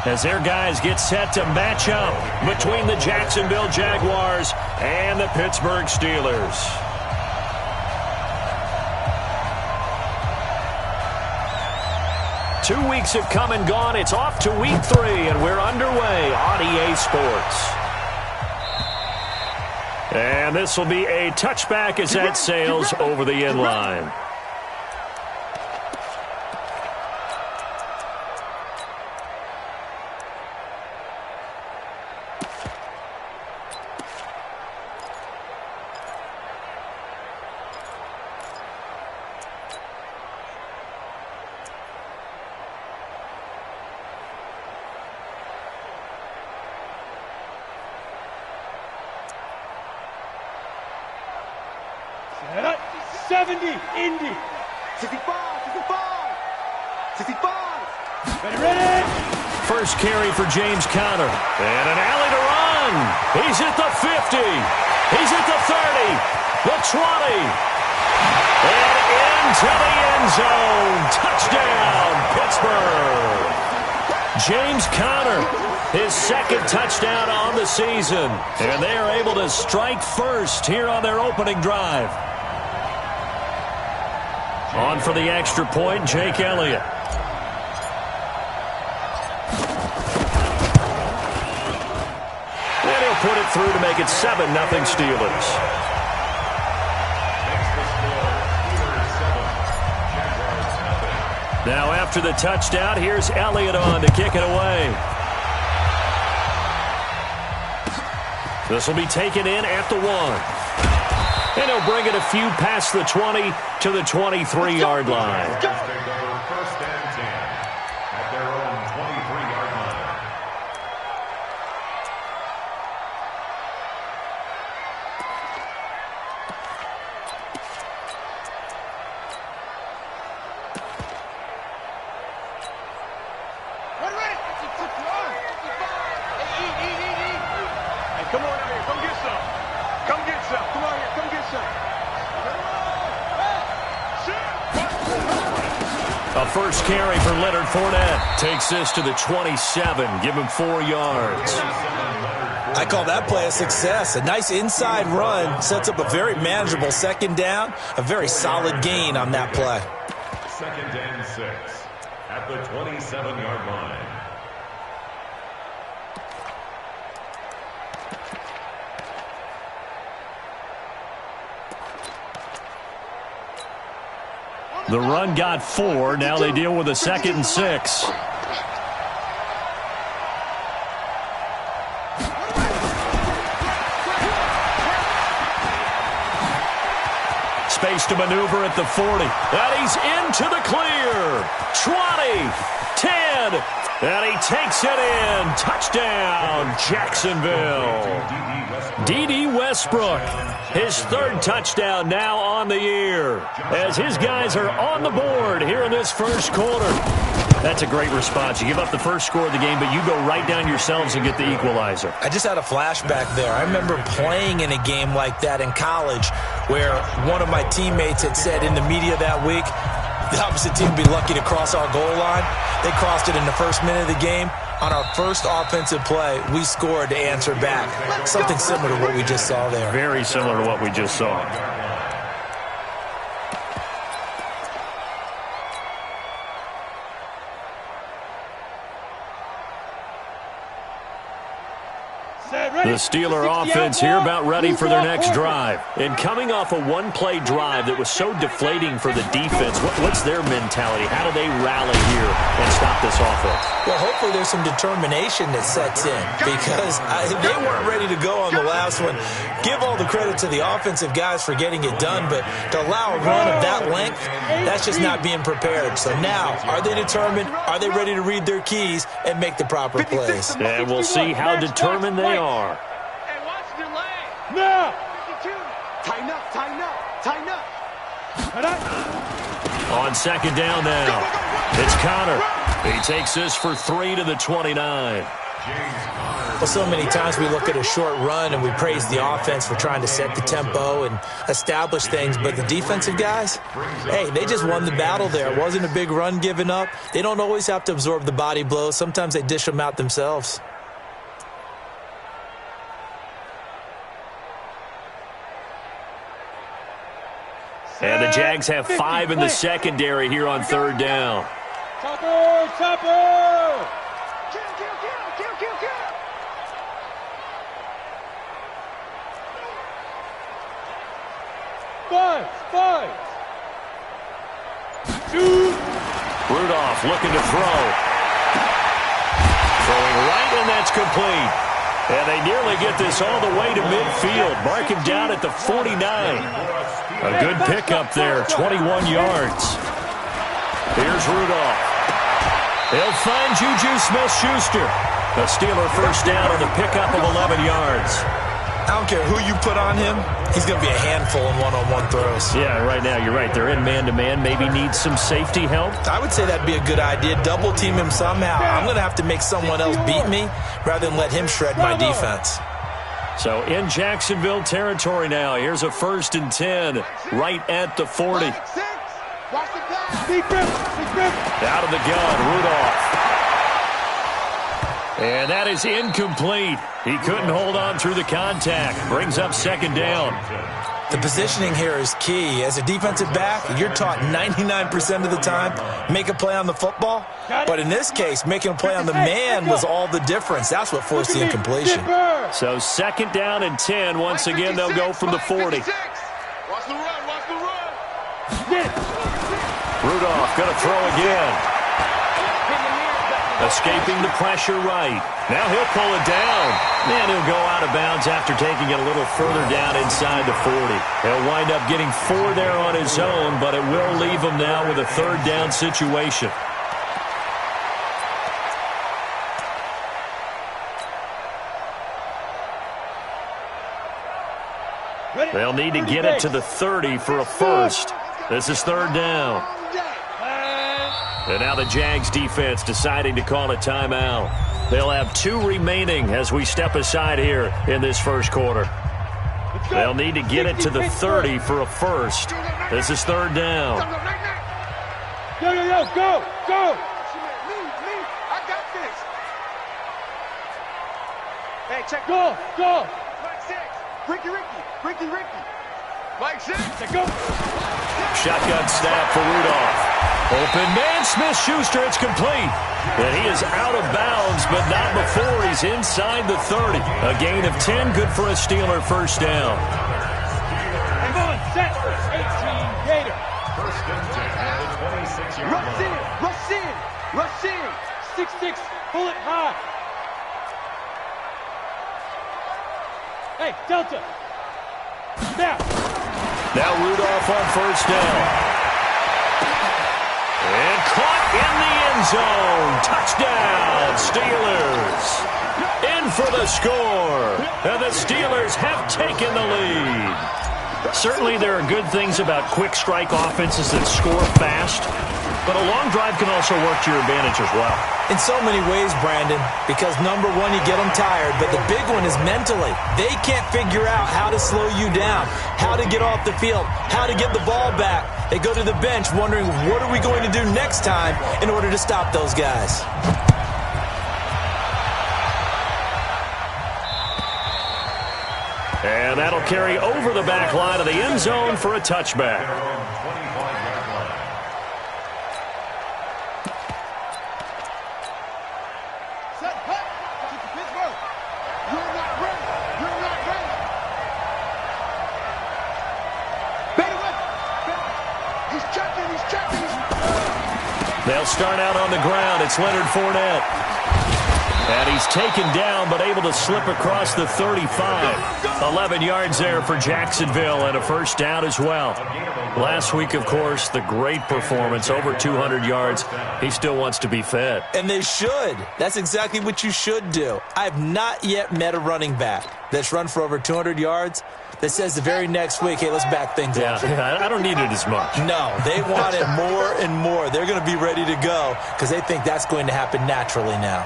as their guys get set to match up between the Jacksonville Jaguars and the Pittsburgh Steelers. Two weeks have come and gone. It's off to week 3, and we're underway on EA Sports. And this will be a touchback as that sails over the end line. Set up. 70, Indy. 65, 65, 65. Ready. First carry for James Conner. And an alley to run. He's at the 50. He's at the 30. The 20. And into the end zone. Touchdown, Pittsburgh. James Conner, his second touchdown on the season. And they are able to strike first here on their opening drive. On for the extra point, Jake Elliott. And he'll put it through to make it 7-0 Steelers. Now after the touchdown, here's Elliott on to kick it away. This will be taken in at the 1. And he'll bring it a few past the 20 to the 23-yard line. First and 10 at their own 23-yard line. Ready. Hey, come on out here. Come get some. Come get some. Come on here. Come get some. A first carry for Leonard Fournette. Takes this to the 27. Give him 4 yards. I call that play a success. A nice inside run sets up a very manageable second down. A very solid gain on that play. Second and 6 at the 27-yard line. The run got 4. Now they deal with a 2nd and 6. Space to maneuver at the 40. And he's into the clear. 20, 10, and he takes it in. Touchdown, Jacksonville. D.D. Westbrook, his 3rd touchdown now on the year, as his guys are on the board here in this first quarter. That's a great response. You give up the first score of the game, but you go right down yourselves and get the equalizer. I just had a flashback there. I remember playing in a game like that in college where one of my teammates had said in the media that week, the opposite team would be lucky to cross our goal line. They crossed it in the first minute of the game. On our first offensive play, we scored to answer back. Something similar to what we just saw there. Very similar to what we just saw. The Steeler offense here about ready for their next drive. And coming off a one-play drive that was so deflating for the defense, what's their mentality? How do they rally here and stop this offense? Well, hopefully there's some determination that sets in because they weren't ready to go on the last one. Give all the credit to the offensive guys for getting it done, but to allow a run of that length, that's just not being prepared. So now, are they determined? Are they ready to read their keys and make the proper plays? And we'll see how determined they are. Hey, watch the lane. Now. 52. Tighten up, tighten up, tighten up. On second down now, it's Conner. He takes this for 3 to the 29. Well, so many times we look at a short run and we praise the offense for trying to set the tempo and establish things, but the defensive guys, hey, they just won the battle there. It wasn't a big run given up. They don't always have to absorb the body blows. Sometimes they dish them out themselves. And the Jags have 5 in the secondary here on 3rd down. Chopper! Chopper! Kill, kill, kill, kill, kill, kill. Five! Shoot! Rudolph looking to throw. Throwing right, and that's complete. And they nearly get this all the way to midfield. Mark him down at the 49. A good pickup there, 21 yards. Here's Rudolph. He'll find Juju Smith-Schuster. A Steeler first down on the pickup of 11 yards. I don't care who you put on him, he's going to be a handful in one-on-one throws. Yeah, right now, you're right. They're in man-to-man. Maybe need some safety help. I would say that'd be a good idea. Double team him somehow. I'm going to have to make someone else beat me rather than let him shred my defense. So in Jacksonville territory now. Here's a 1st and 10 right at the 40. Watch the pass. Big grip! Out of the gun, Rudolph. And that is incomplete. He couldn't hold on through the contact. Brings up 2nd down. The positioning here is key. As a defensive back, you're taught 99% of the time, make a play on the football. But in this case, making a play on the man was all the difference. That's what forced the incompletion. So 2nd down and 10. Once again, they'll go from the 40. Watch the run, watch the run. Rudolph going to throw again. Escaping the pressure right. Now he'll pull it down. And he'll go out of bounds after taking it a little further down inside the 40. He'll wind up getting 4 there on his own, but it will leave him now with a 3rd down situation. They'll need to get it to the 30 for a first. This is 3rd down. And now the Jags defense deciding to call a timeout. They'll have 2 remaining as we step aside here in this first quarter. They'll need to get it to the 30 for a first. This is 3rd down. Go! Me, I got this. Hey, check. Go! Mike 6. Ricky. Mike 6. Go! Shotgun snap for Rudolph. Open man, Smith-Schuster, it's complete. And he is out of bounds, but not before he's inside the 30. A gain of 10, good for a Steeler first down. Hang on, set. 18, Gator. 1st and 10 at the 26-yard line. Rush in. 6-6, pull it high. Hey, Delta. Now Rudolph on 1st down. And caught in the end zone. Touchdown, Steelers. In for the score. And the Steelers have taken the lead. Certainly there are good things about quick strike offenses that score fast. But a long drive can also work to your advantage as well. In so many ways, Brandon, because number one, you get them tired, but the big one is mentally. They can't figure out how to slow you down, how to get off the field, how to get the ball back. They go to the bench wondering, what are we going to do next time in order to stop those guys? And that'll carry over the back line of the end zone for a touchback. They'll start out on the ground. It's Leonard Fournette. And he's taken down, but able to slip across the 35. 11 yards there for Jacksonville, and a first down as well. Last week, of course, the great performance, over 200 yards. He still wants to be fed. And they should. That's exactly what you should do. I've not yet met a running back that's run for over 200 yards that says the very next week, hey, let's back things up. Yeah, I don't need it as much. No, they want it more and more. They're going to be ready to go because they think that's going to happen naturally now.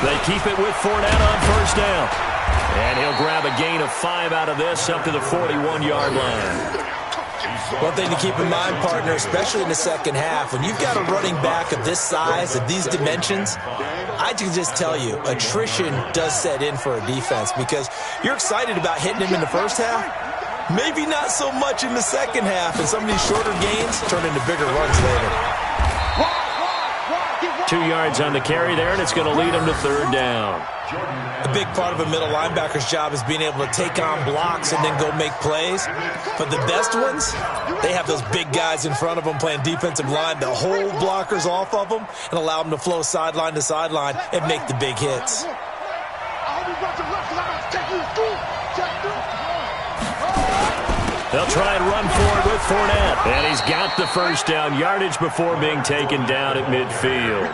They keep it with Fournette on first down. And he'll grab a gain of 5 out of this up to the 41-yard line. One thing to keep in mind, partner, especially in the second half, when you've got a running back of this size, of these dimensions, I can just tell you, attrition does set in for a defense because you're excited about hitting him in the first half. Maybe not so much in the second half, and some of these shorter gains turn into bigger runs later. 2 yards on the carry there, and it's going to lead him to third down. A big part of a middle linebacker's job is being able to take on blocks and then go make plays. But the best ones, they have those big guys in front of them playing defensive line to hold blockers off of them and allow them to flow sideline to sideline and make the big hits. They'll try and run for it with Fournette. And he's got the first down yardage before being taken down at midfield.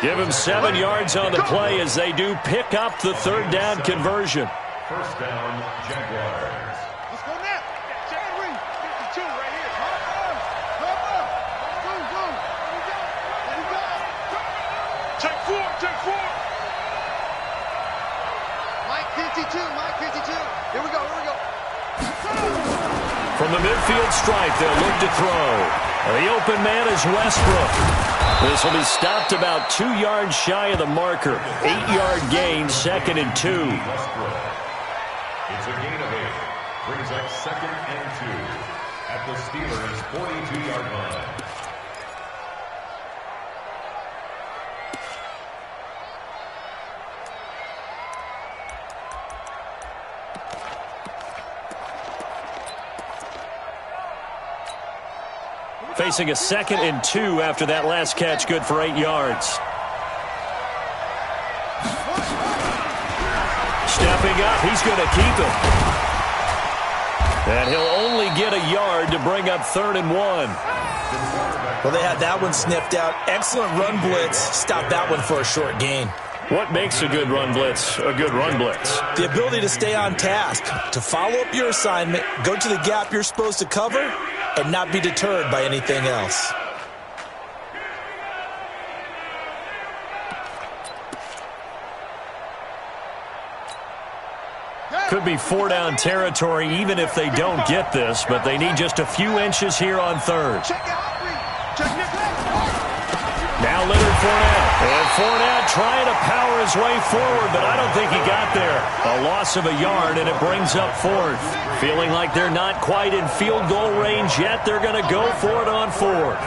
Give him 7 yards on the play as they do pick up the third down conversion. First down, Jaguars. Let's go now. Jerry, 52 right here. Take 4, take 4. Mike 52, Mike 52. Here we go, here we go. From the midfield stripe, they'll look to throw. The open man is Westbrook. This will be stopped about 2 yards shy of the marker. 8-yard gain, 2nd and 2. It's a gain of 8. Brings up 2nd and 2 at the Steelers' 42-yard line. Facing a 2nd and 2 after that last catch, good for 8 yards. Stepping up, he's going to keep it. And he'll only get a yard to bring up 3rd and 1. Well, they had that one sniffed out. Excellent run blitz. Stop that one for a short gain. What makes a good run blitz a good run blitz? The ability to stay on task, to follow up your assignment, go to the gap you're supposed to cover, and not be deterred by anything else. Could be 4-down territory even if they don't get this, but they need just a few inches here on 3rd. Now Leonard Fournette. And Fournette trying to power his way forward, but I don't think he got there. A loss of a yard, and it brings up 4th. Feeling like they're not quite in field goal range yet, they're going to go for it on 4th.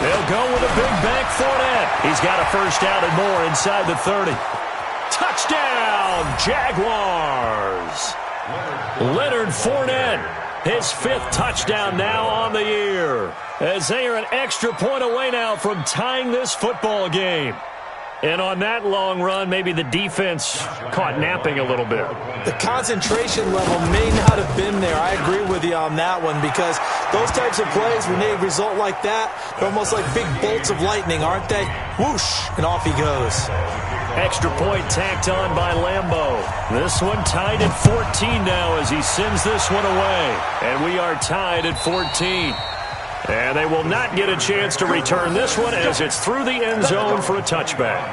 They'll go with a big bank Fournette. He's got a first down and more inside the 30. Touchdown, Jaguars! Leonard Fournette, his 5th touchdown now on the year, as they are an extra point away now from tying this football game. And on that long run, maybe the defense caught napping a little bit. The concentration level may not have been there. I agree with you on that one because those types of plays, when they result like that, they're almost like big bolts of lightning, aren't they? Whoosh, and off he goes. Extra point tacked on by Lambeau. This one tied at 14 now as he sends this one away. And we are tied at 14. And they will not get a chance to return this one as it's through the end zone for a touchback.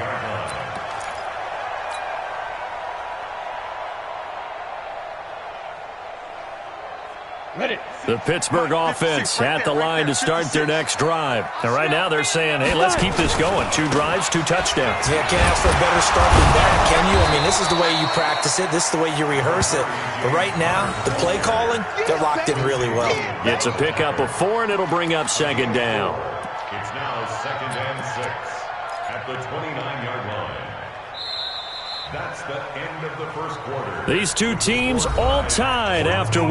The Pittsburgh offense at the line to start their next drive. And right now they're saying, hey, let's keep this going. 2 drives, 2 touchdowns. Yeah, can't ask for a better start than that, can you? I mean, this is the way you practice it. This is the way you rehearse it. But right now, the play calling, they're locked in really well. It's a pickup of 4, and it'll bring up 2nd down. It's now 2nd and 6 at the 29-yard line. That's the end of the first quarter. These two teams all tied after 1.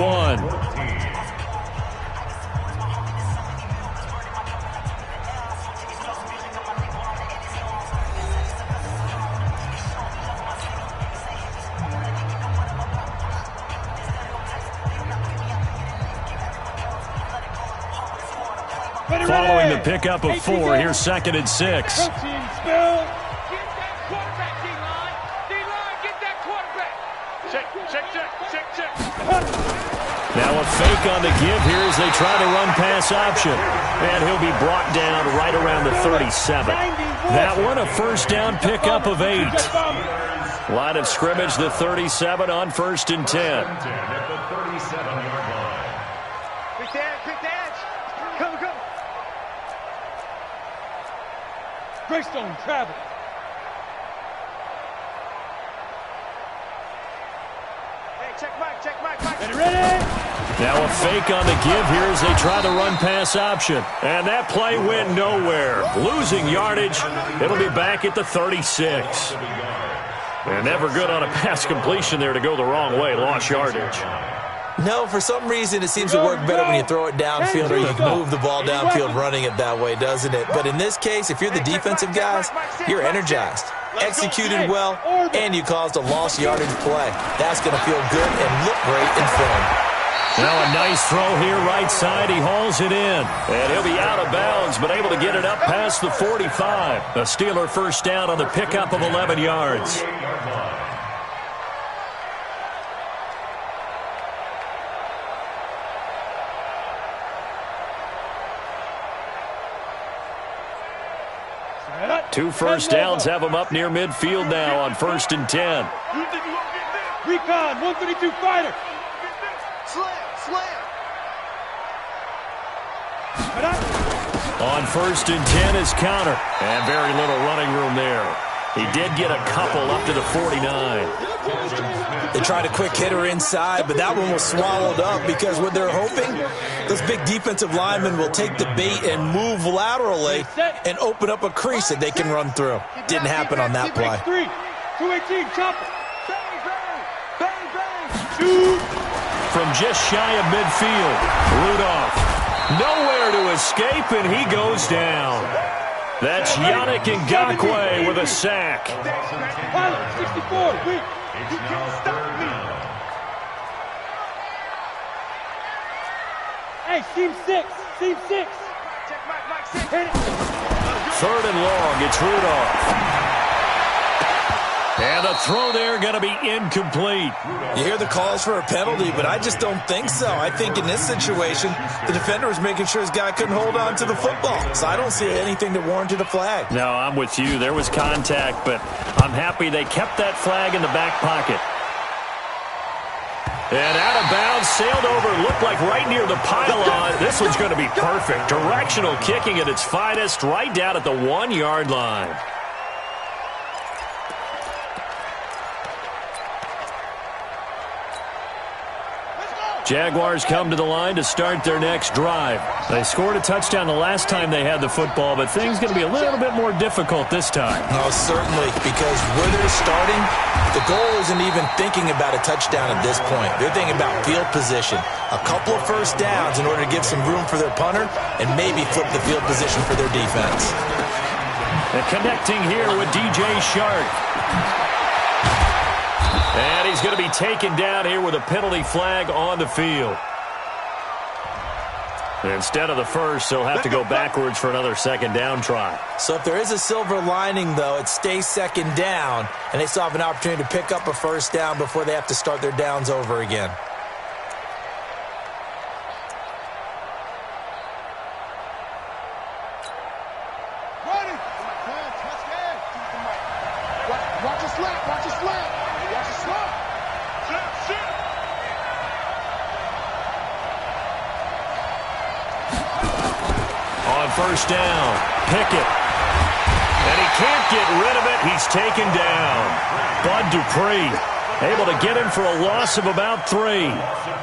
Following the pickup of 4, here's 2nd and 6. Check. Now a fake on the give here as they try to run pass option. And he'll be brought down right around the 37. That one a first down pickup of 8. Line of scrimmage, the 37 on 1st and 10. At the 37-yard line. Quick dance. Come. Greystone travel. Hey, check Mike. Ready? Now a fake on the give here as they try to run pass option. And that play went nowhere. Losing yardage. It'll be back at the 36. And never good on a pass completion there to go the wrong way. Lost yardage. No, for some reason, it seems to work better when you throw it downfield or you can move the ball downfield running it that way, doesn't it? But in this case, if you're the defensive guys, you're energized, executed well, and you caused a lost yardage play. That's going to feel good and look great in film. Now a nice throw here right side. He hauls it in. And he'll be out of bounds, but able to get it up past the 45. A Steeler first down on the pickup of 11 yards. Two first downs have them up near midfield now on 1st and 10. Recon, 132 fighter. Slam. On 1st and 10 is counter. And very little running room there. He did get a couple up to the 49. They tried a quick hitter inside, but that one was swallowed up because what they're hoping, those big defensive linemen will take the bait and move laterally and open up a crease that they can run through. Didn't happen on that play. 218, chopper. Shoot. From just shy of midfield, Rudolph. Nowhere to escape, and he goes down. That's Yannick Ngakoue with a sack. 64, weak. You can't stop me. Hey, seam 6. Check Mike 6. Hit it. 3rd and long, it's Rudolph. And a throw there going to be incomplete. You hear the calls for a penalty, but I just don't think so. I think in this situation, the defender was making sure his guy couldn't hold on to the football. So I don't see anything that warranted a flag. No, I'm with you. There was contact, but I'm happy they kept that flag in the back pocket. And out of bounds, sailed over, looked like right near the pylon. This one's going to be perfect. Directional kicking at its finest, right down at the 1-yard line. Jaguars come to the line to start their next drive. They scored a touchdown the last time they had the football, but things going to be a little bit more difficult this time. No, certainly, because where they're starting, the goal isn't even thinking about a touchdown at this point. They're thinking about field position, a couple of first downs in order to give some room for their punter and maybe flip the field position for their defense. And connecting here with DJ Shark. And he's going to be taken down here with a penalty flag on the field. And instead of the first, they'll have to go backwards for another second down try. So if there is a silver lining, though, it stays second down, and they still have an opportunity to pick up a first down before they have to start their downs over again. First down, Pickett. And he can't get rid of it. He's taken down. Bud Dupree able to get him for a loss of about 3.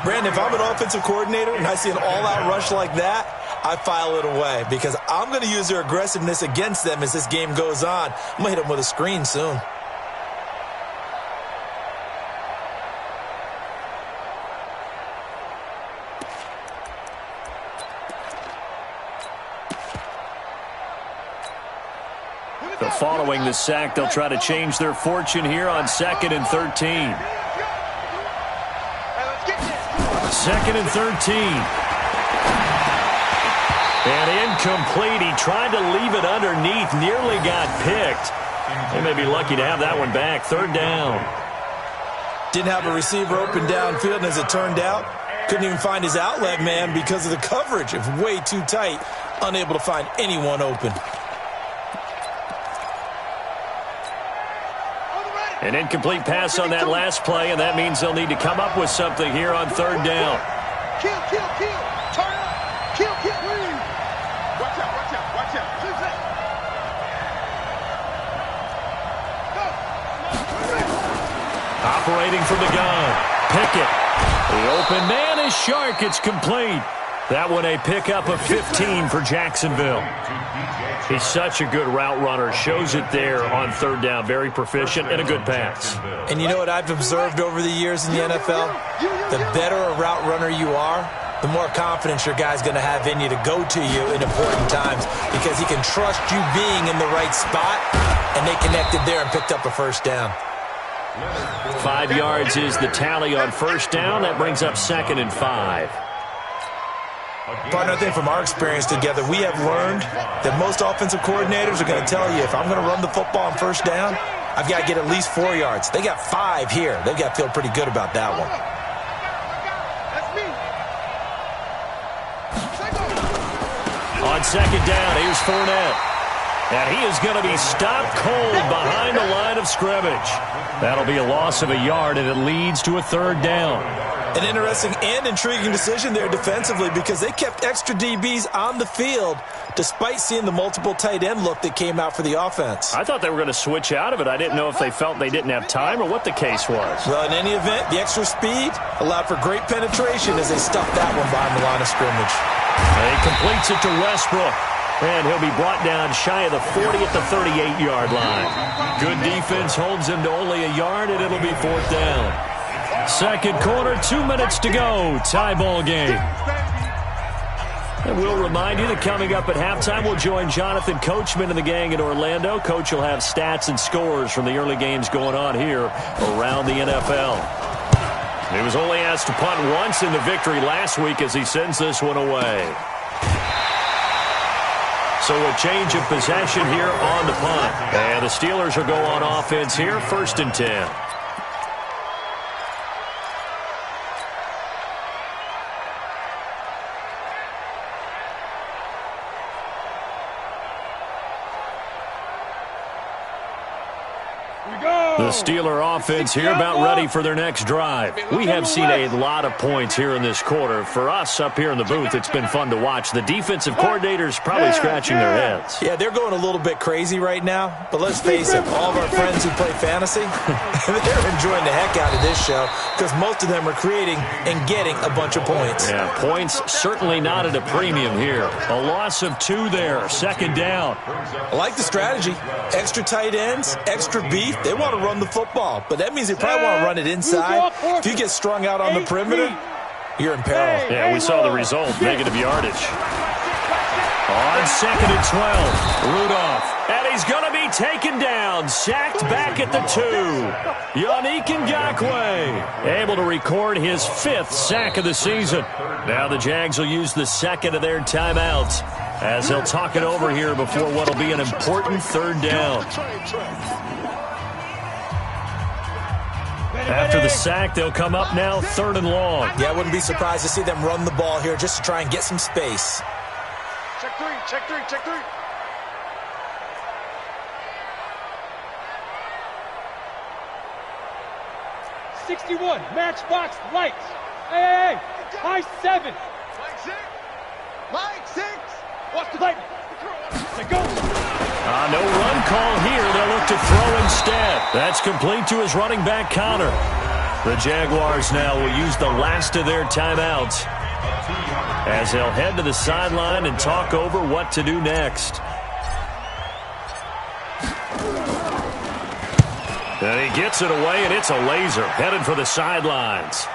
Brandon, if I'm an offensive coordinator and I see an all-out rush like that, I file it away because I'm going to use their aggressiveness against them as this game goes on. I'm going to hit them with a screen soon. Following the sack, they'll try to change their fortune here on 2nd and 13. 2nd and 13. And incomplete. He tried to leave it underneath, nearly got picked. They may be lucky to have that one back. 3rd down. Didn't have a receiver open downfield, and as it turned out, Couldn't even find his outlet man because of the coverage. It was way too tight. Unable to find anyone open. An incomplete pass on that last play, and that means they'll need to come up with something here on third down. Kill. Turn up. Kill. Watch out. Lose it. Go. Operating from the gun. Pickett. The open man is Shark. It's complete. That one a pickup of 15 for Jacksonville. He's such a good route runner. Shows it there on third down. Very proficient and a good pass. And you know what I've observed over the years in the NFL? The better a route runner you are, the more confidence your guy's going to have in you to go to you in important times because he can trust you being in the right spot, and they connected there and picked up a first down. 5 yards is the tally on first down. That brings up 2nd and 5. Partner, I think from our experience together, we have learned that most offensive coordinators are going to tell you, if I'm going to run the football on first down, I've got to get at least 4 yards. They got 5 here. They've got to feel pretty good about that one. That's me. On second down, here's Fournette. And he is going to be stopped cold behind the line of scrimmage. That'll be a loss of a yard, and it leads to a third down. An interesting and intriguing decision there defensively because they kept extra DBs on the field despite seeing the multiple tight end look that came out for the offense. I thought they were going to switch out of it. I didn't know if they felt they didn't have time or what the case was. Well, in any event, the extra speed allowed for great penetration as they stuffed that one behind the line of scrimmage. And he completes it to Westbrook. And he'll be brought down shy of the 40 at the 38-yard line. Good defense holds him to only a yard, and it'll be fourth down. Second quarter, 2 minutes to go. Tie ball game. And we'll remind you that coming up at halftime, we'll join Jonathan Coachman and the gang in Orlando. Coach will have stats and scores from the early games going on here around the NFL. He was only asked to punt once in the victory last week as he sends this one away. So a change of possession here on the punt. And the Steelers will go on offense here, 1st and 10. The Steeler offense here about ready for their next drive. We have seen a lot of points here in this quarter. For us up here in the booth, it's been fun to watch. The defensive coordinators probably scratching their heads. Yeah, they're going a little bit crazy right now. But let's face it, all of our friends who play fantasy, they're enjoying the heck out of this show because most of them are creating and getting a bunch of points. Yeah, points certainly not at a premium here. A loss of 2 there, 2nd down. I like the strategy. Extra tight ends, extra beef. They want to run the football, but that means they probably want to run it inside. If you get strung out on the perimeter, you're in peril. Yeah, we saw the result, negative yardage. On 2nd and 12, Rudolph. And he's going to be taken down, sacked back at the 2. Yannick Ngakoue able to record his 5th sack of the season. Now the Jags will use the 2nd of their timeouts as they'll talk it over here before what will be an important third down. After the sack, they'll come up now 3rd and long. Yeah, I wouldn't be surprised to see them run the ball here just to try and get some space. Check 3. 61, matchbox lights. Hey, high 7. Mike 6. Watch the light. Go. No run call here. They'll look to throw instead. That's complete to his running back, Connor. The Jaguars now will use the last of their timeouts as they'll head to the sideline and talk over what to do next. And he gets it away, and it's a laser headed for the sidelines.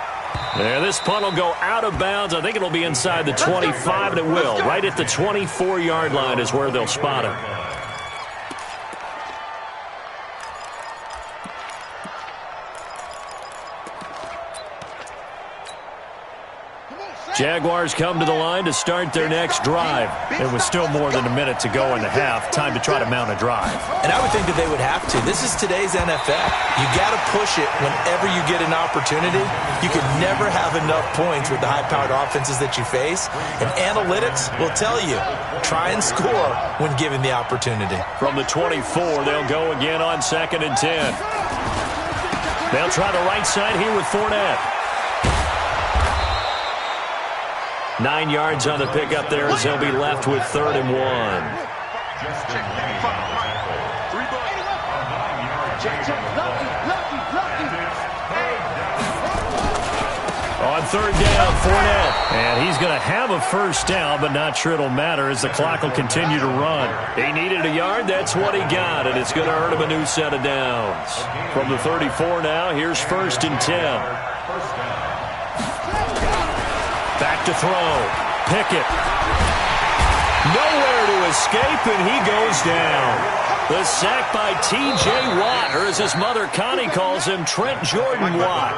And this punt will go out of bounds. I think it'll be inside the 25, and it will. Right at the 24-yard line is where they'll spot him. Come on, Jaguars come to the line to start their next drive. It was still more than a minute to go in the half. Time to try to mount a drive. And I would think that they would have to. This is today's NFL. You got to push it whenever you get an opportunity. You can never have enough points with the high-powered offenses that you face. And analytics will tell you, try and score when given the opportunity. From the 24, they'll go again on 2nd and 10. They'll try the right side here with Fournette. 9 yards on the pickup there as they'll be left with 3rd and 1. On 3rd down, Fournette. And he's going to have a first down, but not sure it'll matter as the clock will continue to run. He needed a yard. That's what he got, and it's going to earn him a new set of downs. From the 34 now, here's 1st and 10. Back to throw. Pickett. Nowhere to escape, and he goes down. The sack by T.J. Watt, or as his mother Connie calls him, Trent Jordan Watt.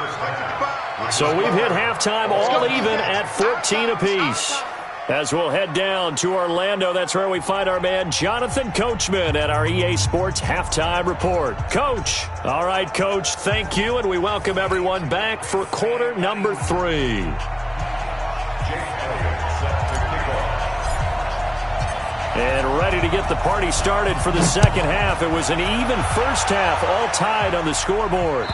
So we've hit halftime all even at 14 apiece. As we'll head down to Orlando, that's where we find our man Jonathan Coachman at our EA Sports Halftime Report. Coach. All right, Coach, thank you, and we welcome everyone back for quarter number 3. And ready to get the party started for the second half. It was an even first half, all tied on the scoreboard.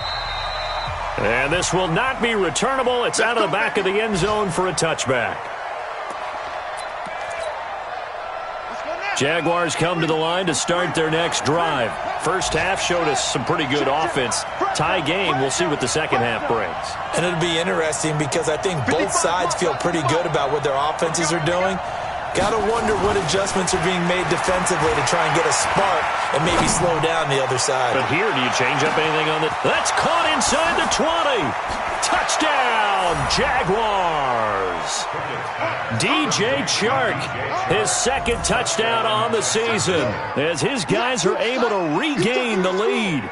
And this will not be returnable. It's out of the back of the end zone for a touchback. Jaguars come to the line to start their next drive. First half showed us some pretty good offense. Tie game, we'll see what the second half brings. And it'll be interesting because I think both sides feel pretty good about what their offenses are doing. Got to wonder what adjustments are being made defensively to try and get a spark and maybe slow down the other side. But here, do you change up anything on the... That's caught inside the 20. Touchdown, Jaguars. DJ Chark, his second touchdown on the season as his guys are able to regain the lead.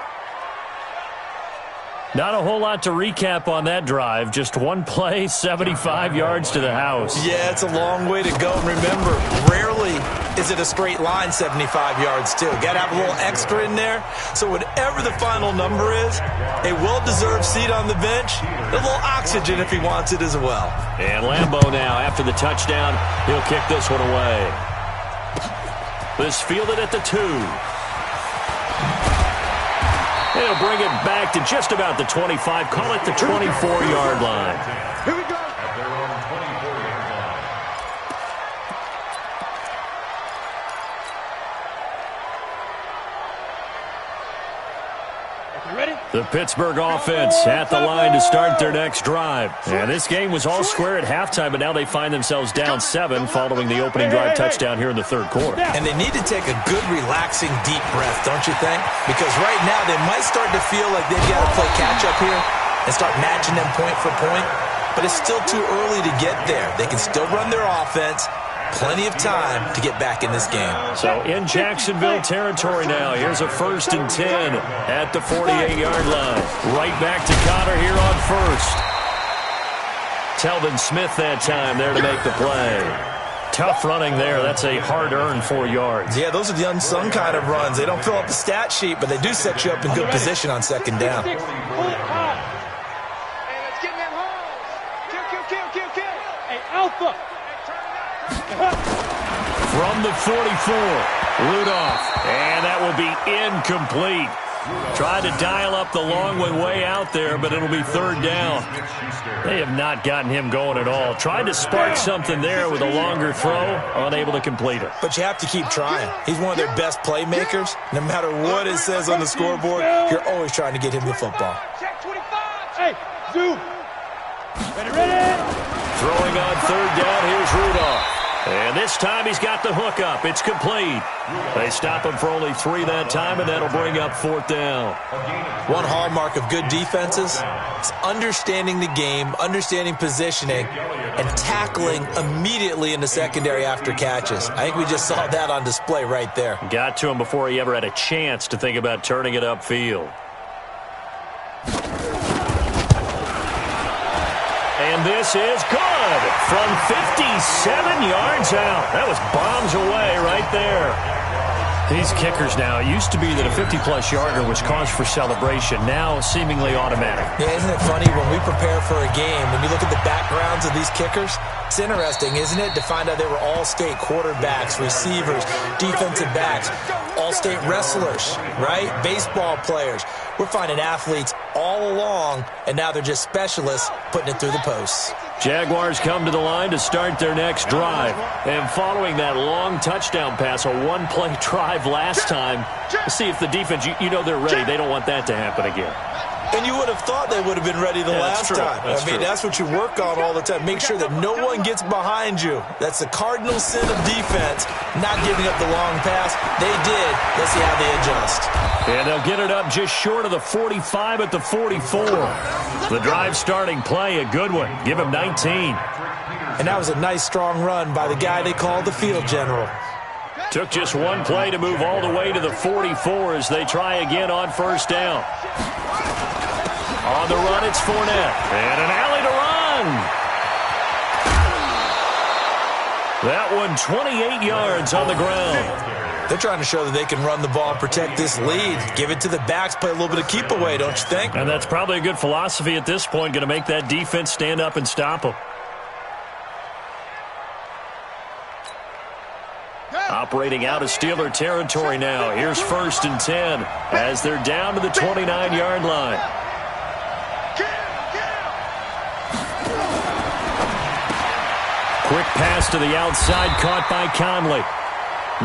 Not a whole lot to recap on that drive. Just one play, 75 yards to the house. Yeah, it's a long way to go. And remember, rarely is it a straight line 75 yards, too. Got to have a little extra in there. So whatever the final number is, a well-deserved seat on the bench, a little oxygen if he wants it as well. And Lambeau now, after the touchdown, he'll kick this one away. This fielded at the 2. They'll bring it back to just about the 25. Call it the 24-yard line. Here we go. At their own 24-yard line. You ready? The Pittsburgh offense at the line to start their next drive. And this game was all square at halftime, but now they find themselves down 7 following the opening drive touchdown here in the third quarter. And they need to take a good, relaxing, deep breath, don't you think? Because right now they might start to feel like they've got to play catch-up here and start matching them point for point. But it's still too early to get there. They can still run their offense. Plenty of time to get back in this game. So in Jacksonville territory now. Here's a 1st and 10 at the 48-yard line. Right back to Connor here on 1st. Telvin Smith that time there to make the play. Tough running there. That's a hard-earned 4 yards. Yeah, those are the unsung kind of runs. They don't fill up the stat sheet, but they do set you up in good position on second down. Pull it high. Hey, let's get in them holes. Kill. Hey, Alpha. From the 44, Rudolph. And that will be incomplete. Tried to dial up the long one way out there, but it'll be 3rd down. They have not gotten him going at all. Tried to spark something there with a longer throw, unable to complete it. But you have to keep trying. He's one of their best playmakers. No matter what it says on the scoreboard, you're always trying to get him the football. Check 25. Hey, zoom. Ready. Throwing on 3rd down, here's Rudolph. And this time he's got the hook up. It's complete. They stop him for only 3 that time, and that'll bring up 4th down. One hallmark of good defenses is understanding the game, understanding positioning, and tackling immediately in the secondary after catches. I think we just saw that on display right there. Got to him before he ever had a chance to think about turning it upfield. And And this is good from 57 yards out. That was bombs away right there. These kickers now, it used to be that a 50-plus yarder was cause for celebration. Now, seemingly automatic. Yeah, isn't it funny when we prepare for a game, when you look at the backgrounds of these kickers, it's interesting, isn't it, to find out they were all-state quarterbacks, receivers, defensive backs, all-state wrestlers, right? Baseball players. We're finding athletes all along, and now they're just specialists putting it through the posts. Jaguars come to the line to start their next drive. And following that long touchdown pass, a one-play drive last time, let's see if the defense, you know they're ready. They don't want that to happen again. And you would have thought they would have been ready the last time. I mean, that's what you work on all the time. Make sure that no one gets behind you. That's the cardinal sin of defense, not giving up the long pass. They did. Let's see how they adjust. And they'll get it up just short of the 45 at the 44. The drive starting play, a good one. Give him 19. And that was a nice, strong run by the guy they call the field general. Took just one play to move all the way to the 44 as they try again on first down. On the run, it's Fournette. And an alley to run. That one 28 yards on the ground. They're trying to show that they can run the ball and protect this lead. Give it to the backs, play a little bit of keep away, don't you think? And that's probably a good philosophy at this point, going to make that defense stand up and stop them. Operating out of Steeler territory now. Here's 1st and 10 as they're down to the 29-yard line. Quick pass to the outside, caught by Conley.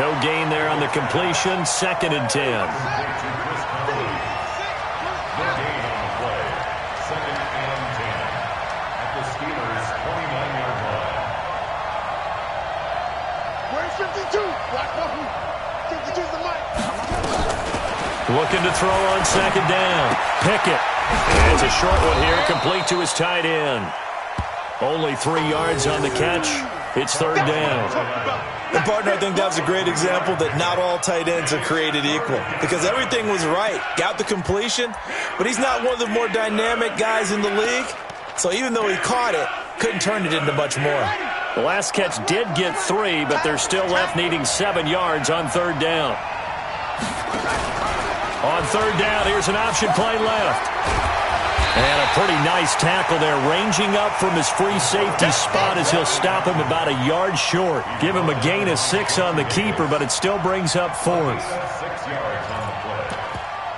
No gain there on the completion. 2nd and 10. Looking to throw on 2nd down. Pickett. And it's a short one here, complete to his tight end. Only 3 yards on the catch. It's 3rd down. And, partner, I think that was a great example that not all tight ends are created equal. Because everything was right. Got the completion, but he's not one of the more dynamic guys in the league. So even though he caught it, couldn't turn it into much more. The last catch did get 3, but they're still left needing 7 yards on 3rd down. On 3rd down, here's an option play left. And a pretty nice tackle there, ranging up from his free safety spot as he'll stop him about a yard short. Give him a gain of 6 on the keeper, but it still brings up 4th. 6 yards on the play.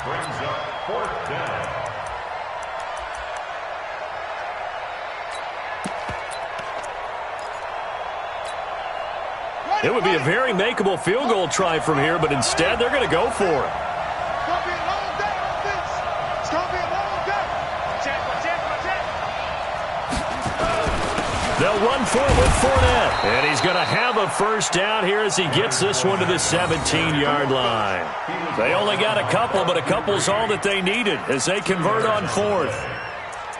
Brings up 4th down. It would be a very makeable field goal try from here, but instead they're going to go for it. They'll run for it with Fournette. And he's going to have a first down here as he gets this one to the 17-yard line. They only got a couple, but a couple's all that they needed as they convert on 4th.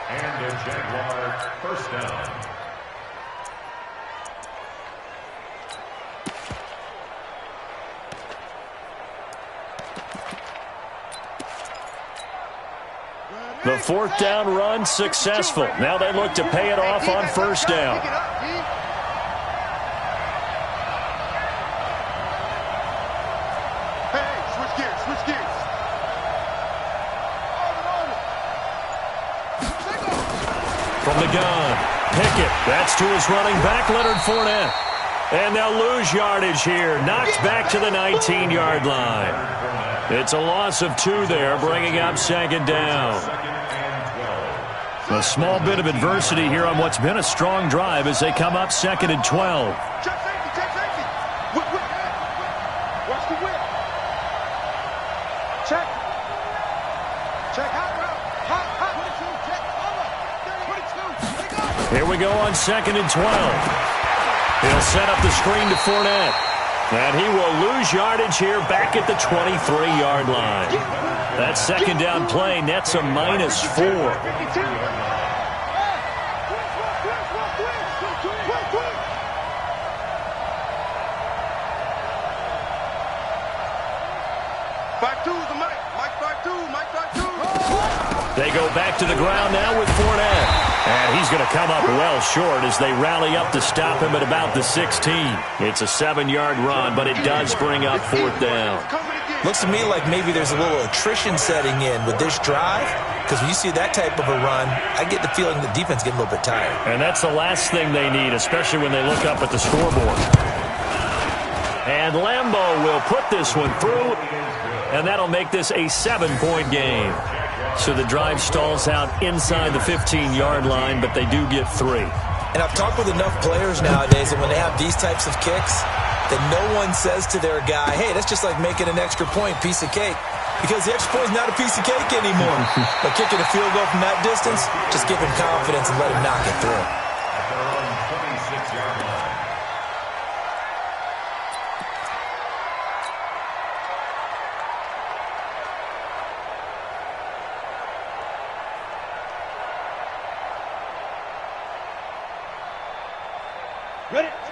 And a Jaguar first down. The 4th down run successful. Now they look to pay it off on first down. Hey, switch gears, switch gears. From the gun, Pickett. That's to his running back, Leonard Fournette. And they'll lose yardage here. Knocked back to the 19-yard line. It's a loss of 2 there, bringing up 2nd down. A small bit of adversity here on what's been a strong drive as they come up 2nd and 12. Check safety, check safety. Whip, whip. Watch the whip. Check. Check hot route. Hot. 22, check. Over. 22. Here we go on 2nd and 12. He'll set up the screen to Fournette. And he will lose yardage here back at the 23-yard line. That 2nd down play nets a -4. They go back to the ground now with Fournette. And he's going to come up well short as they rally up to stop him at about the 16. It's a 7-yard run, but it does bring up 4th down. Looks to me like maybe there's a little attrition setting in with this drive, because when you see that type of a run, I get the feeling the defense getting a little bit tired. And that's the last thing they need, especially when they look up at the scoreboard. And Lambeau will put this one through, and that'll make this a 7-point game. So the drive stalls out inside the 15-yard line, but they do get 3. And I've talked with enough players nowadays that when they have these types of kicks, that no one says to their guy, hey, that's just like making an extra point, piece of cake. Because the extra point is not a piece of cake anymore. But kicking a field goal from that distance, just give him confidence and let him knock it through. At their own 26-yard line.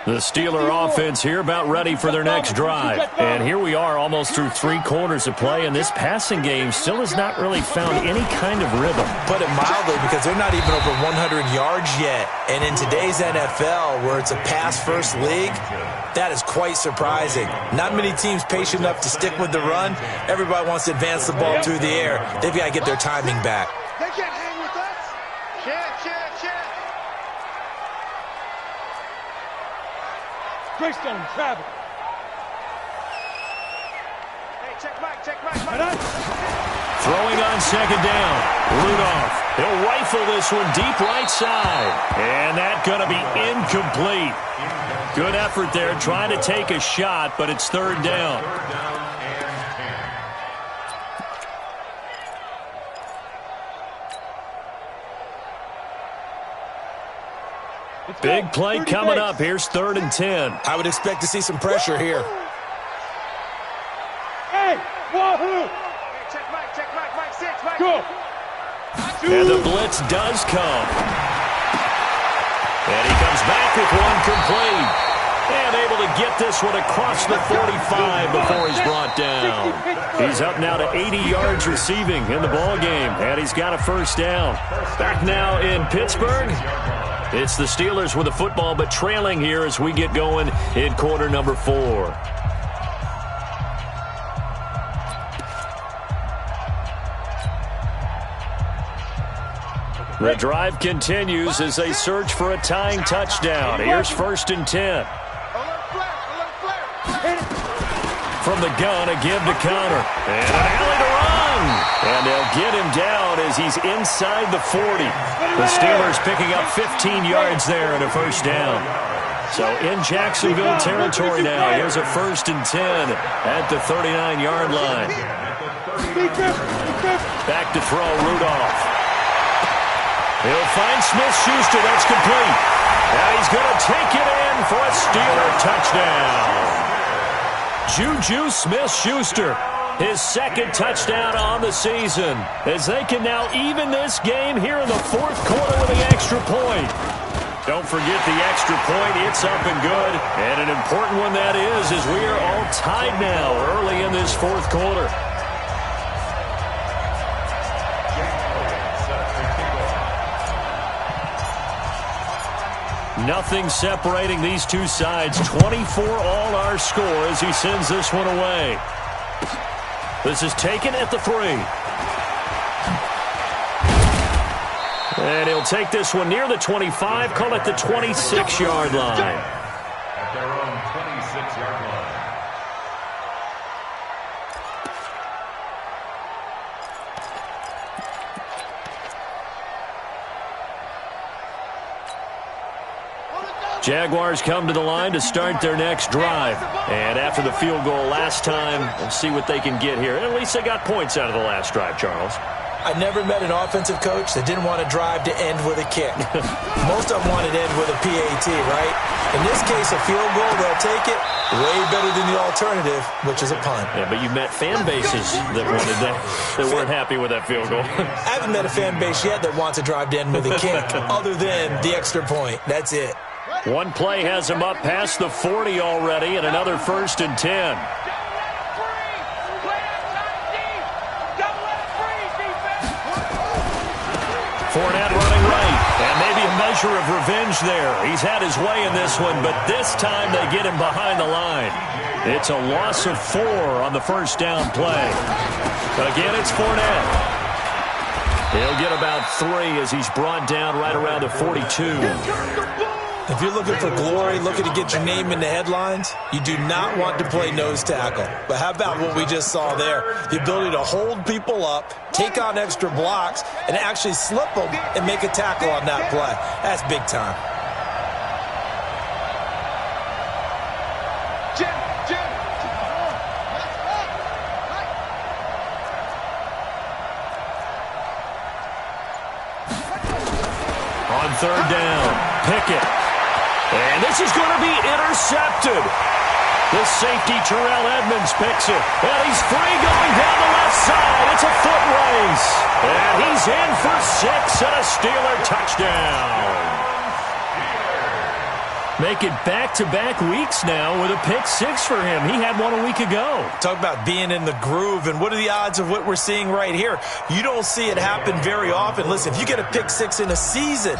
The Steeler offense here about ready for their next drive. And here we are almost through 3 quarters of play, and this passing game still has not really found any kind of rhythm. Put it mildly, because they're not even over 100 yards yet. And in today's NFL, where it's a pass-first league, that is quite surprising. Not many teams patient enough to stick with the run. Everybody wants to advance the ball through the air. They've got to get their timing back. They can't hang with us. Check. Greystone, travel. Hey, check Mike. Throwing on 2nd down. Rudolph. He'll rifle this one deep right side. And that's going to be incomplete. Good effort there trying to take a shot, but it's 3rd down. Big play coming up. Here's 3rd and 10. I would expect to see some pressure here. Hey, wahoo! Hey, check Mike 6, Mike. Go! And the blitz does come. And he comes back with one complete. And able to get this one across the 45 before he's brought down. He's up now to 80 yards receiving in the ball game. And he's got a 1st down. Back now in Pittsburgh. It's the Steelers with the football, but trailing here as we get going in quarter number 4. The drive continues as they search for a tying touchdown. Here's 1st and 10. From the gun, a give to Connor. And an alley to run. And they'll get him down as he's inside the 40. The Steelers picking up 15 yards there and a 1st down. So in Jacksonville territory now. Here's a 1st and 10 at the 39-yard line. Back to throw, Rudolph. He'll find Smith-Schuster. That's complete. And he's going to take it in for a Steeler touchdown. Juju Smith-Schuster, his 2nd touchdown on the season, as they can now even this game here in the 4th quarter with the extra point. Don't forget the extra point. It's up and good. And an important one that is, as we are all tied now early in this 4th quarter. Nothing separating these two sides. 24 all our score as he sends this one away. This is taken at the 3. And he'll take this one near the 25, call it the 26-yard line. At their own 26-yard line. Jaguars come to the line to start their next drive. And after the field goal last time, we'll see what they can get here. At least they got points out of the last drive, Charles. I never met an offensive coach that didn't want a drive to end with a kick. Most of them want it to end with a PAT, right? In this case, a field goal, they'll take it. Way better than the alternative, which is a punt. Yeah, but you met fan bases that wanted that weren't happy with that field goal. I haven't met a fan base yet that wants a drive to end with a kick, other than the extra point. That's it. One play has him up past the 40 already, and another 1st and 10. Fournette running right, and they've measure of revenge there. He's had his way in this one, but this time they get him behind the line. It's a loss of 4 on the first down play. But again, it's Fournette. He'll get about 3 as he's brought down right around the 42. If you're looking for glory, looking to get your name in the headlines, you do not want to play nose tackle. But how about what we just saw there? The ability to hold people up, take on extra blocks, and actually slip them and make a tackle on that play. That's big time. On third down, Pickett. And this is going to be intercepted. The safety, Terrell Edmonds, picks it. And he's free going down the left side. It's a foot race. And he's in for 6 and a Steeler touchdown. Make it back-to-back weeks now with a pick 6 for him. He had one a week ago. Talk about being in the groove, and what are the odds of what we're seeing right here? You don't see it happen very often. Listen, if you get a pick 6 in a season,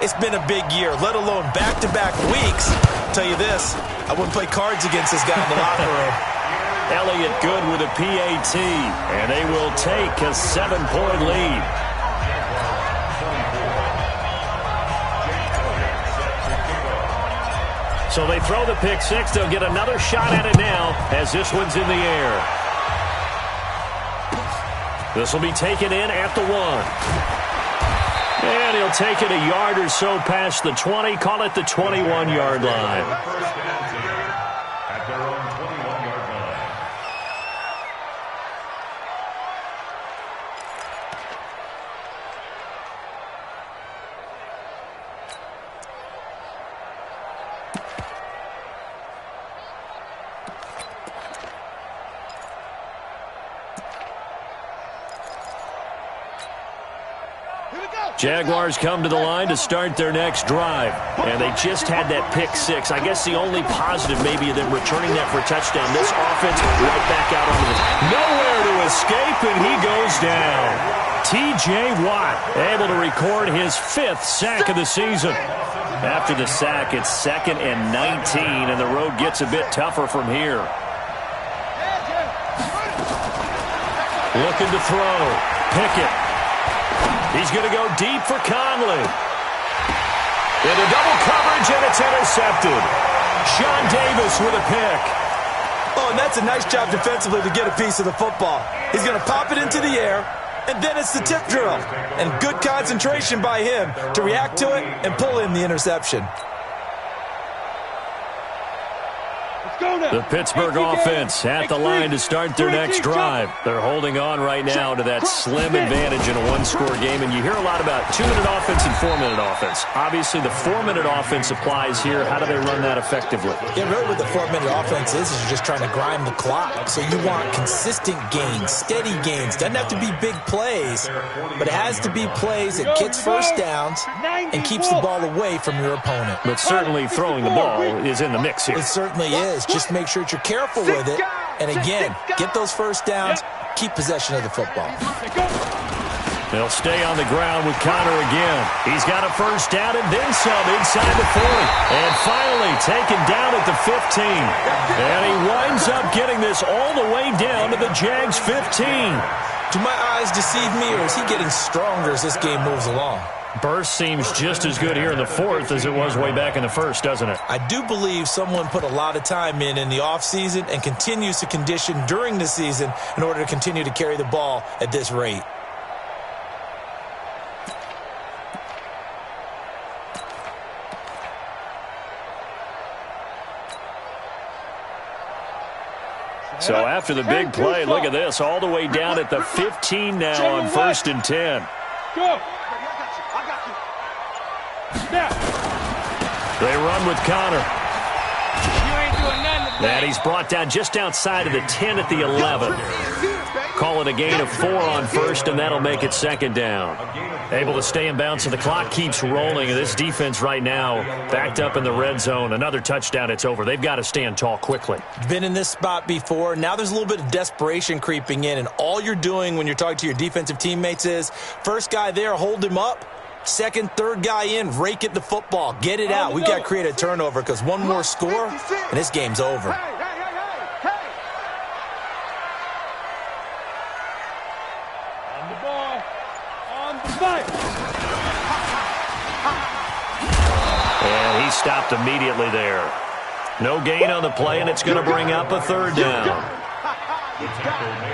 it's been a big year, let alone back-to-back weeks. I'll tell you this, I wouldn't play cards against this guy in the locker room. Elliott good with a PAT, and they will take a 7-point lead. So they throw the pick 6. They'll get another shot at it now as this one's in the air. This will be taken in at the 1. And he'll take it a yard or so past the 20. Call it the 21-yard line. First and 10 at their own 21-yard line. Jaguars come to the line to start their next drive. And they just had that pick 6. I guess the only positive maybe of them returning that for a touchdown. This offense right back out onto this. Nowhere to escape, and he goes down. T.J. Watt able to record his 5th sack of the season. After the sack, it's 2nd and 19, and the road gets a bit tougher from here. Looking to throw. Pickett. He's going to go deep for Conley. Into double coverage, and it's intercepted. Sean Davis with a pick. Oh, and that's a nice job defensively to get a piece of the football. He's going to pop it into the air, and then it's the tip drill. And good concentration by him to react to it and pull in the interception. The Pittsburgh offense at the line to start their next drive. They're holding on right now to that slim advantage in a one-score game, and you hear a lot about 2-minute offense and 4-minute offense. Obviously, the 4-minute offense applies here. How do they run that effectively? Yeah, really what the 4-minute offense is you're just trying to grind the clock. So you want consistent gains, steady gains. Doesn't have to be big plays, but it has to be plays that gets first downs and keeps the ball away from your opponent. But certainly throwing the ball is in the mix here. It certainly is. Just make sure that you're careful with it. And again, get those first downs, keep possession of the football. They'll stay on the ground with Connor again. He's got a first down and then some inside the 40. And finally taken down at the 15. And he winds up getting this all the way down to the Jags 15. Do my eyes deceive me, or is he getting stronger as this game moves along? Burst seems just as good here in the 4th as it was way back in the 1st, doesn't it? I do believe someone put a lot of time in the offseason and continues to condition during the season in order to continue to carry the ball at this rate. So after the big play, look at this, all the way down at the 15 now on 1st and 10. Go. They run with Connor. You ain't doing nothing today. And he's brought down just outside of the 10 at the 11. Call it a gain of 4 on 1st, and that'll make it 2nd down. Able to stay in bounds, so the clock keeps rolling. And this defense right now backed up in the red zone. Another touchdown, it's over. They've got to stand tall quickly. Been in this spot before. Now there's a little bit of desperation creeping in, and all you're doing when you're talking to your defensive teammates is, first guy there, hold him up, Second, third guy in, rake at the football. Get it out. We've got to create a turnover because one more score, and this game's over. Hey. On the ball. On the fight. And he stopped immediately there. No gain on the play, and it's going to bring up a third down.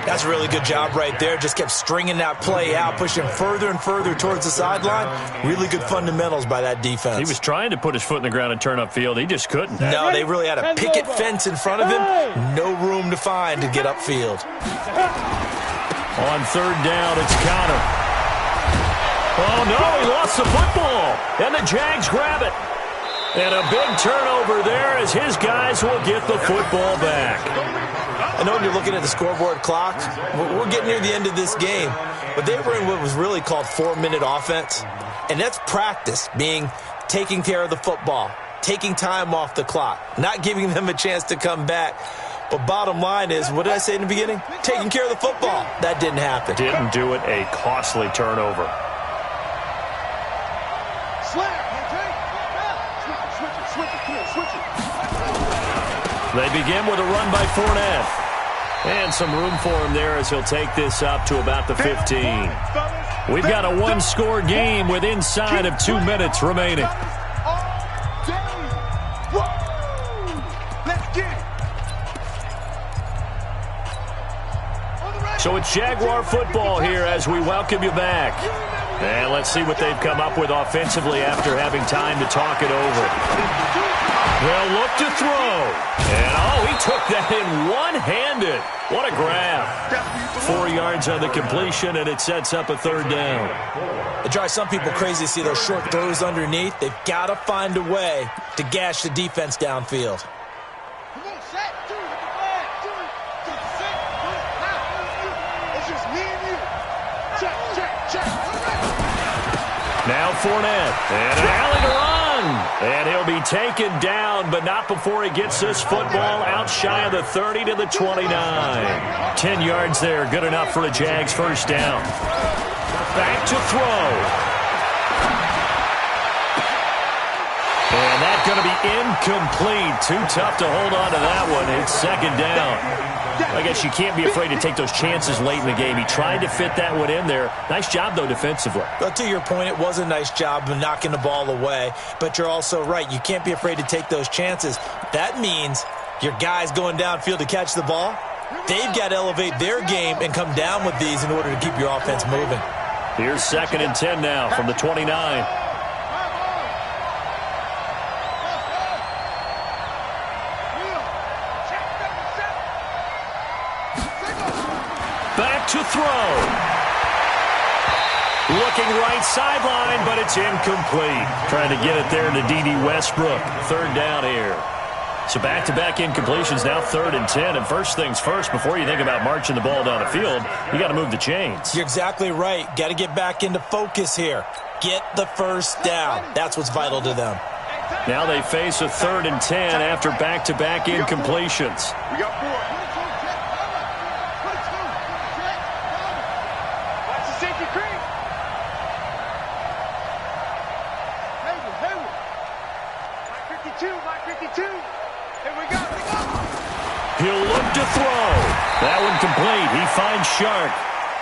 That's a really good job right there. Just kept stringing that play out, pushing further and further towards the sideline. Really good fundamentals by that defense. He was trying to put his foot in the ground and turn upfield. He just couldn't. No, they really had a picket fence in front of him. No room to find to get upfield. On third down, it's Connor. Oh, no, he lost the football. And the Jags grab it. And a big turnover there as his guys will get the football back. I know when you're looking at the scoreboard clock, we're getting near the end of this game, but they were in what was really called 4-minute offense, and that's practice, being taking care of the football, taking time off the clock, not giving them a chance to come back. But bottom line is, what did I say in the beginning? Taking care of the football. That didn't happen. Didn't do it, a costly turnover. They begin with a run by Fournette. And some room for him there as he'll take this up to about the 15. We've got a one-score game with inside of 2 minutes remaining. So it's Jaguar football here as we welcome you back. And let's see what they've come up with offensively after having time to talk it over. They'll look to throw. And, he took that in one-handed. What a grab. 4 yards on the completion, and it sets up a third down. It drives some people crazy to see those short throws underneath. They've got to find a way to gash the defense downfield. Now Fournette, and an alley to run. And he'll be taken down, but not before he gets this football out shy of the 30 to the 29. 10 yards there, good enough for a Jags first down. Back to throw. And that's going to be incomplete. Too tough to hold on to that one. It's second down. I guess you can't be afraid to take those chances late in the game. He tried to fit that one in there. Nice job, though, defensively. Well, to your point, it was a nice job of knocking the ball away. But you're also right. You can't be afraid to take those chances. That means your guys going downfield to catch the ball, they've got to elevate their game and come down with these in order to keep your offense moving. Here's 2nd and 10 now from the 29. Back to throw. Looking right sideline, but it's incomplete. Trying to get it there to D.D. Westbrook. Third down here. So back-to-back incompletions, now 3rd and 10. And first things first, before you think about marching the ball down the field, you got to move the chains. You're exactly right. Got to get back into focus here. Get the first down. That's what's vital to them. Now they face a 3rd and 10 after back-to-back incompletions. We got 4. Watch the safety creep. Hayward. Mike 52. Here we go. He'll look to throw. That one complete. He finds Shark.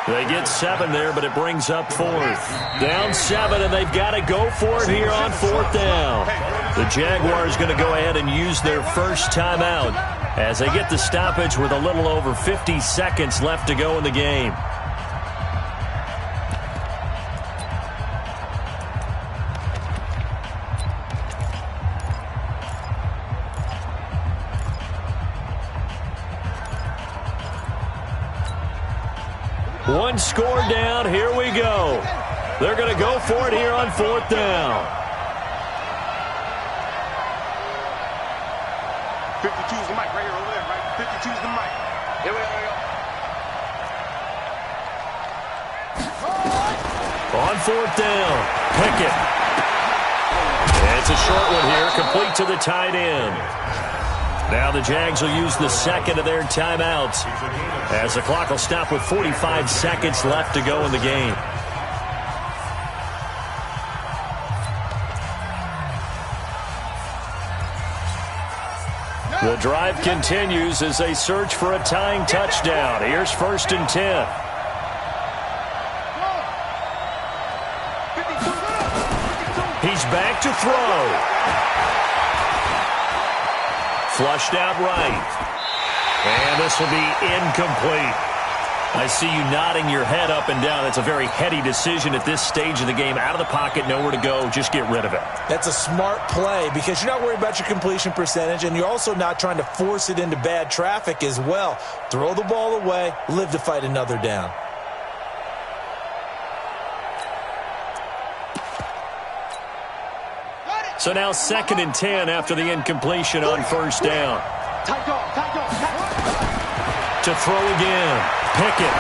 They get 7 there, but it brings up 4th. Down 7, and they've got to go for it here on 4th down. The Jaguars going to go ahead and use their first timeout as they get the stoppage with a little over 50 seconds left to go in the game. One score down. Here we go. They're going to go for it here on 4th down. 52's the mic right here over there, right? 52's the mic. Here we go. On 4th down. Pickett. And it's a short one here, complete to the tight end. Now the Jags will use the second of their timeouts as the clock will stop with 45 seconds left to go in the game. The drive continues as they search for a tying touchdown. Here's 1st and 10. He's back to throw. Flushed out right. And this will be incomplete. I see you nodding your head up and down. That's a very heady decision at this stage of the game. Out of the pocket, nowhere to go. Just get rid of it. That's a smart play because you're not worried about your completion percentage, and you're also not trying to force it into bad traffic as well. Throw the ball away, live to fight another down. So now 2nd and 10 after the incompletion on 1st down. To throw again. Pickett.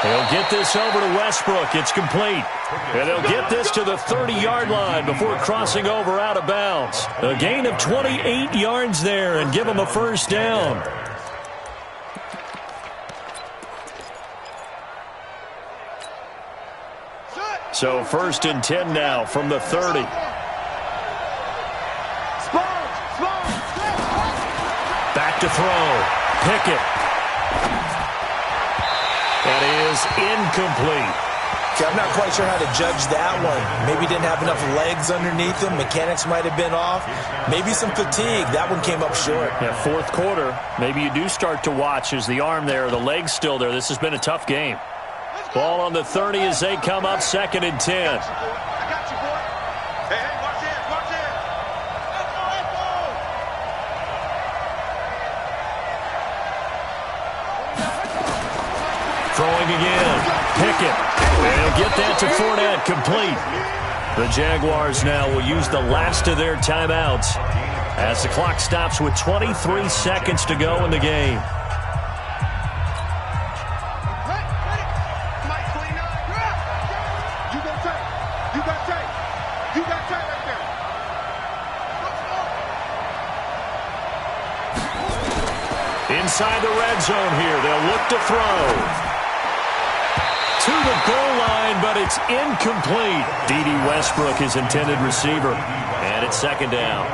He'll get this over to Westbrook. It's complete. And they'll get this to the 30-yard line before crossing over out of bounds. A gain of 28 yards there and give them a 1st down. So 1st and 10 now from the 30. Back to throw. Pickett. That is incomplete. Okay, I'm not quite sure how to judge that one. Maybe didn't have enough legs underneath him. Mechanics might have been off. Maybe some fatigue. That one came up short. Yeah, 4th quarter. Maybe you do start to watch as the arm there, the leg's still there. This has been a tough game. Ball on the 30 as they come up 2nd and 10. I got you, boy. Hey, watch this, watch this. Throwing again. Pickett. And he'll get that to Fournette. Complete. The Jaguars now will use the last of their timeouts as the clock stops with 23 seconds to go in the game. Inside the red zone here. They'll look to throw. To the goal line, but it's incomplete. D.D. Westbrook, his intended receiver. And it's 2nd down.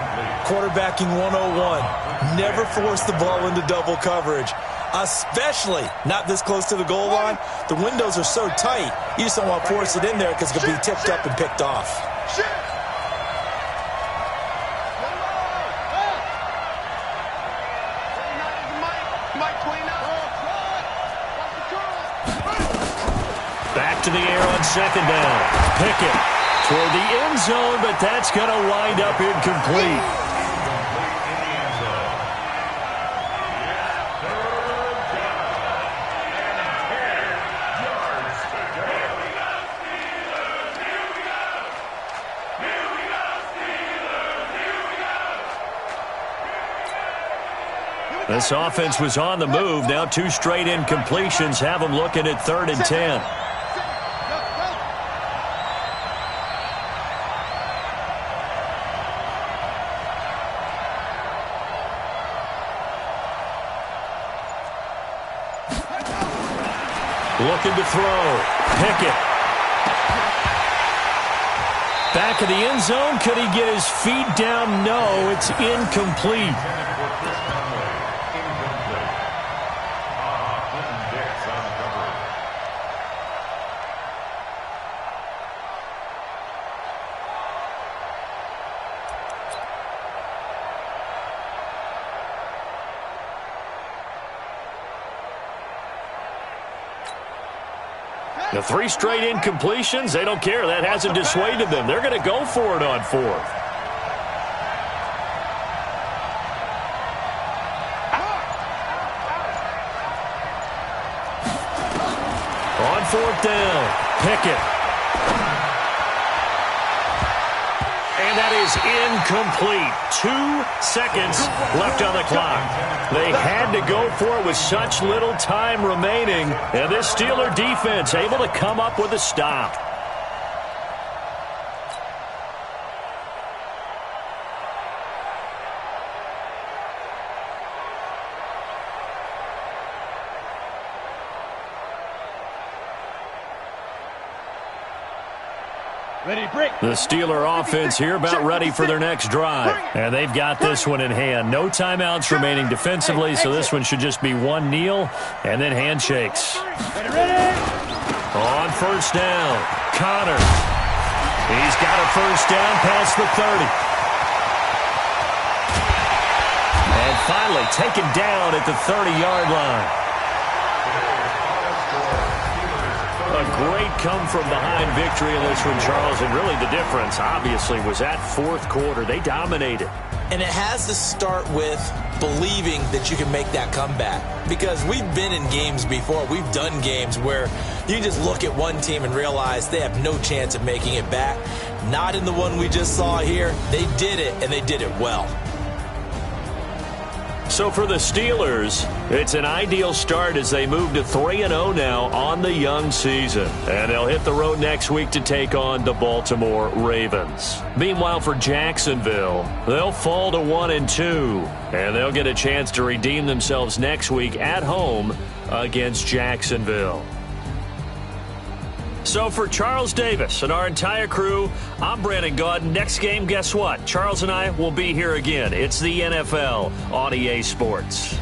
Quarterbacking 101. Never force the ball into double coverage, especially not this close to the goal line. The windows are so tight, you just don't want to force it in there because it could be tipped up and picked off. Back to the air on 2nd down. Pickett toward the end zone, but that's going to wind up incomplete. This offense was on the move. Now 2 straight incompletions have them looking at 3rd and 10. Looking to throw. Pickett. Back of the end zone. Could he get his feet down? No, it's incomplete. The 3 straight incompletions, they don't care. That hasn't dissuaded them. They're going to go for it on 4th. On 4th down, Pickett. And that is incomplete. 2 seconds left on the clock. They had to go for it with such little time remaining. And this Steeler defense able to come up with a stop. Ready, break. The Steeler offense here about ready for their next drive. And they've got this one in hand. No timeouts remaining defensively, so this one should just be one kneel and then handshakes. Ready. On first down, Connor. He's got a first down past the 30. And finally taken down at the 30-yard line. A great come-from-behind victory in this one, Charles, and really the difference, obviously, was that fourth quarter. They dominated. And it has to start with believing that you can make that comeback. Because we've been in games before. We've done games where you can just look at one team and realize they have no chance of making it back. Not in the one we just saw here. They did it, and they did it well. So for the Steelers, it's an ideal start as they move to 3-0 now on the young season. And they'll hit the road next week to take on the Baltimore Ravens. Meanwhile, for Jacksonville, they'll fall to 1-2. And they'll get a chance to redeem themselves next week at home against Jacksonville. So for Charles Davis and our entire crew, I'm Brandon Gaudin. Next game, guess what? Charles and I will be here again. It's the NFL on EA Sports.